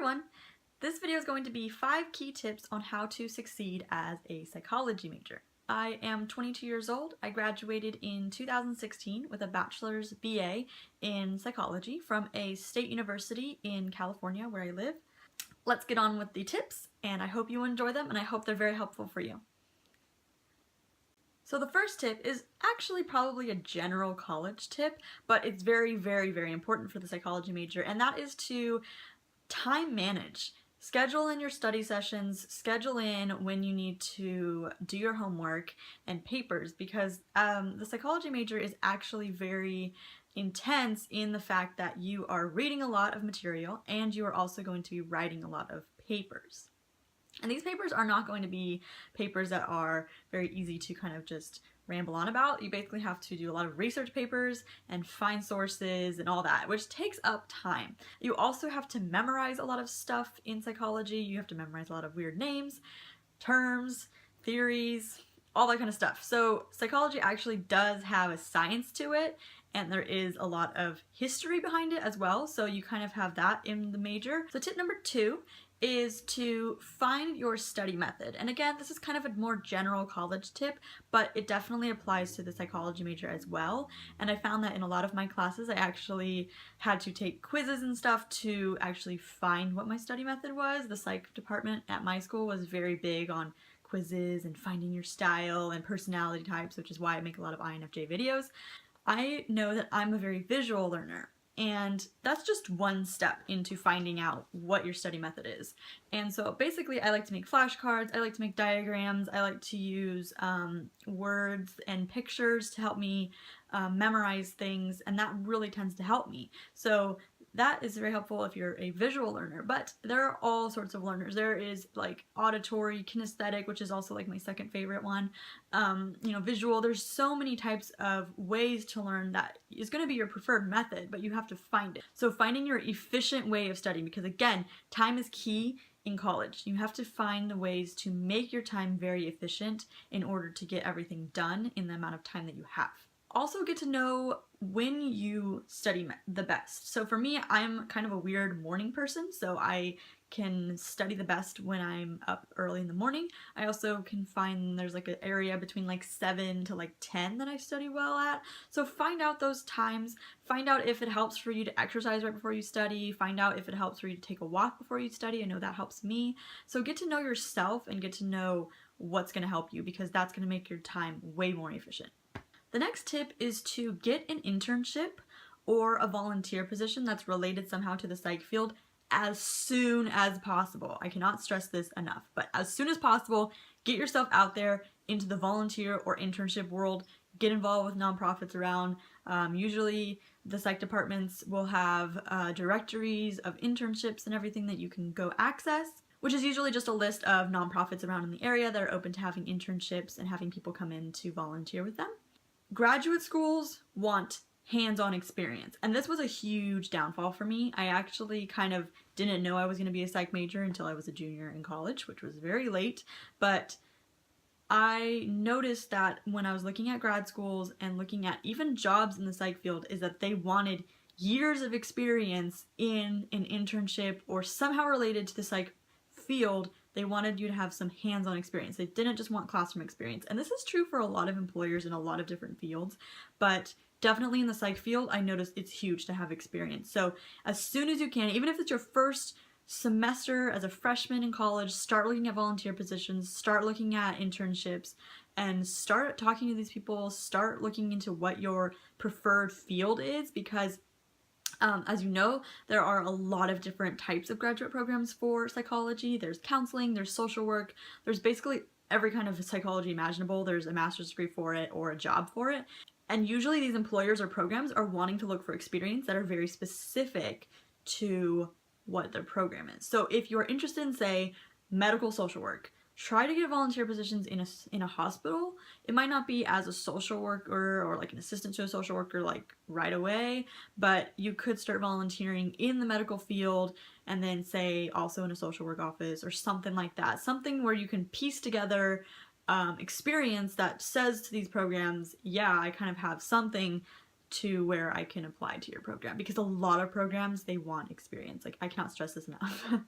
everyone! This video is going to be 5 key tips on how to succeed as a psychology major. I am 22 years old. I graduated in 2016 with a bachelor's BA in psychology from a state university in California where I live. Let's get on with the tips, and I hope you enjoy them and I hope they're very helpful for you. So the first tip is actually probably a general college tip, but it's very, very, very important for the psychology major, and that is to time manage. Schedule in your study sessions, schedule in when you need to do your homework and papers, because the psychology major is actually very intense in the fact that you are reading a lot of material and you are also going to be writing a lot of papers. And these papers are not going to be papers that are very easy to kind of just ramble on about. You basically have to do a lot of research papers and find sources and all that, which takes up time. You also have to memorize a lot of stuff in psychology. You have to memorize a lot of weird names, terms, theories, all that kind of stuff. So psychology actually does have a science to it, and there is a lot of history behind it as well. So you kind of have that in the major. So tip number 2 is to find your study method. And again, this is kind of a more general college tip, but it definitely applies to the psychology major as well. And I found that in a lot of my classes, I actually had to take quizzes and stuff to actually find what my study method was. The psych department at my school was very big on quizzes and finding your style and personality types, which is why I make a lot of INFJ videos. I know that I'm a very visual learner, and that's just one step into finding out what your study method is. And so basically I like to make flashcards, I like to make diagrams, I like to use words and pictures to help me memorize things, and that really tends to help me. So that is very helpful if you're a visual learner, but there are all sorts of learners. There is like auditory, kinesthetic, which is also like my second favorite one. Visual. There's so many types of ways to learn that is going to be your preferred method, but you have to find it. So finding your efficient way of studying, because again, time is key in college. You have to find the ways to make your time very efficient in order to get everything done in the amount of time that you have. Also get to know when you study the best. So for me, I'm kind of a weird morning person, so I can study the best when I'm up early in the morning. I also can find there's like an area between like 7 to like 10 that I study well at. So find out those times, find out if it helps for you to exercise right before you study, find out if it helps for you to take a walk before you study. I know that helps me. So get to know yourself and get to know what's going to help you, because that's going to make your time way more efficient. The next tip is to get an internship or a volunteer position that's related somehow to the psych field as soon as possible. I cannot stress this enough, but as soon as possible, get yourself out there into the volunteer or internship world. Get involved with nonprofits around. Usually the psych departments will have directories of internships and everything that you can go access, which is usually just a list of nonprofits around in the area that are open to having internships and having people come in to volunteer with them. Graduate schools want hands-on experience, and this was a huge downfall for me. I actually kind of didn't know I was going to be a psych major until I was a junior in college, which was very late, but I noticed that when I was looking at grad schools and looking at even jobs in the psych field, is that they wanted years of experience in an internship or somehow related to the psych field. They wanted you to have some hands-on experience. They didn't just want classroom experience. And this is true for a lot of employers in a lot of different fields, but definitely in the psych field, I noticed it's huge to have experience. So as soon as you can, even if it's your first semester as a freshman in college, start looking at volunteer positions, start looking at internships, and start talking to these people, start looking into what your preferred field is, because as you know, there are a lot of different types of graduate programs for psychology. There's counseling, there's social work, there's basically every kind of psychology imaginable. There's a master's degree for it or a job for it. And usually these employers or programs are wanting to look for experience that are very specific to what their program is. So if you're interested in, say, medical social work, try to get volunteer positions in a hospital. It might not be as a social worker or like an assistant to a social worker like right away, but you could start volunteering in the medical field and then say also in a social work office or something like that. Something where you can piece together experience that says to these programs, yeah, I kind of have something to where I can apply to your program, because a lot of programs, they want experience. Like, I cannot stress this enough.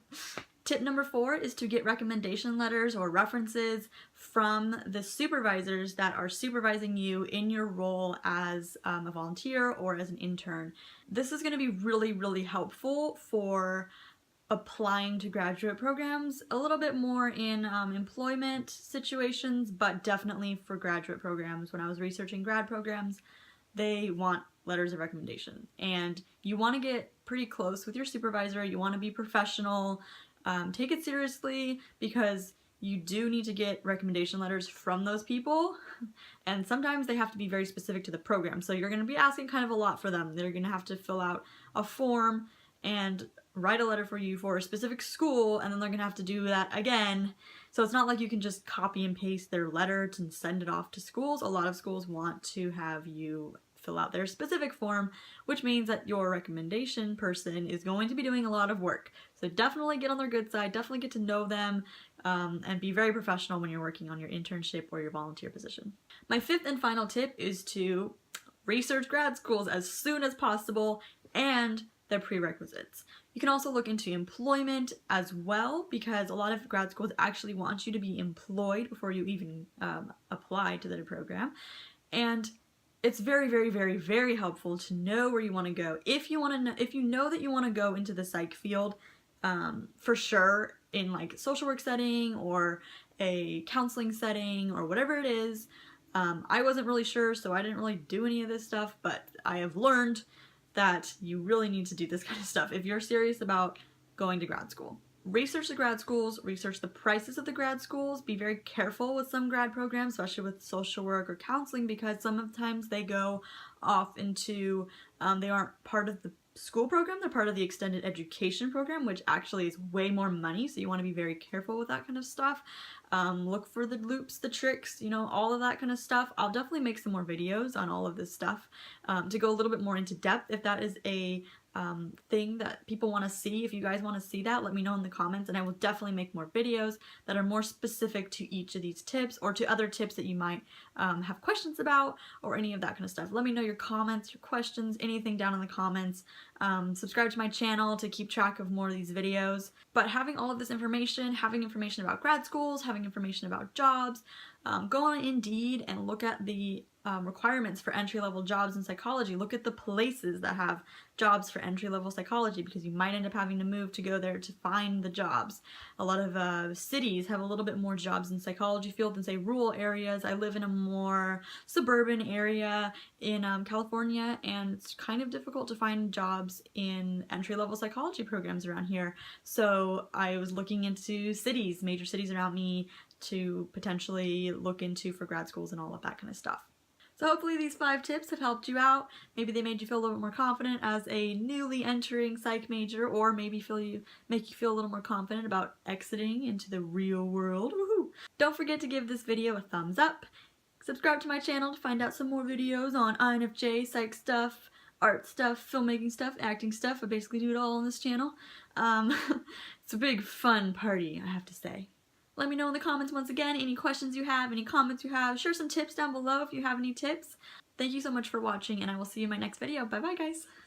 Tip number 4 is to get recommendation letters or references from the supervisors that are supervising you in your role as a volunteer or as an intern. This is going to be really, really helpful for applying to graduate programs, a little bit more in employment situations, but definitely for graduate programs. When I was researching grad programs, they want letters of recommendation, and you want to get pretty close with your supervisor. You want to be professional, take it seriously, because you do need to get recommendation letters from those people, and sometimes they have to be very specific to the program, so you're going to be asking kind of a lot for them. They're going to have to fill out a form and write a letter for you for a specific school, and then they're gonna have to do that again. So it's not like you can just copy and paste their letter to send it off to schools. A lot of schools want to have you fill out their specific form, which means that your recommendation person is going to be doing a lot of work. So definitely get on their good side, definitely get to know them, and be very professional when you're working on your internship or your volunteer position. My 5th and final tip is to research grad schools as soon as possible and their prerequisites. You can also look into employment as well, because a lot of grad schools actually want you to be employed before you even apply to their program. And it's very, very, very, very helpful to know where you want to go. If you know that you want to go into the psych field, for sure, in like social work setting or a counseling setting or whatever it is. I wasn't really sure, so I didn't really do any of this stuff, but I have learned that you really need to do this kind of stuff if you're serious about going to grad school. Research the grad schools, research the prices of the grad schools, be very careful with some grad programs, especially with social work or counseling, because sometimes they go off into, they aren't part of the school program, they're part of the extended education program, which actually is way more money, so you want to be very careful with that kind of stuff. Look for the loops, the tricks, you know, all of that kind of stuff. I'll definitely make some more videos on all of this stuff to go a little bit more into depth. If that is a thing that people want to see, if you guys want to see that, let me know in the comments, and I will definitely make more videos that are more specific to each of these tips or to other tips that you might have questions about, or any of that kind of stuff. Let me know your comments, your questions, anything down in the comments. Subscribe to my channel to keep track of more of these videos. But having all of this information, having information about grad schools, having information about jobs, go on Indeed and look at the requirements for entry-level jobs in psychology. Look at the places that have jobs for entry-level psychology, because you might end up having to move to go there to find the jobs. A lot of cities have a little bit more jobs in psychology field than, say, rural areas. I live in a more suburban area in California, and it's kind of difficult to find jobs in entry-level psychology programs around here. So I was looking into cities, major cities around me, to potentially look into for grad schools and all of that kind of stuff. So hopefully these 5 tips have helped you out. Maybe they made you feel a little bit more confident as a newly entering psych major, or maybe make you feel a little more confident about exiting into the real world. Woohoo! Don't forget to give this video a thumbs up. Subscribe to my channel to find out some more videos on INFJ, psych stuff, art stuff, filmmaking stuff, acting stuff. I basically do it all on this channel. It's a big fun party, I have to say. Let me know in the comments once again any questions you have, any comments you have. Share some tips down below if you have any tips. Thank you so much for watching, and I will see you in my next video. Bye bye, guys!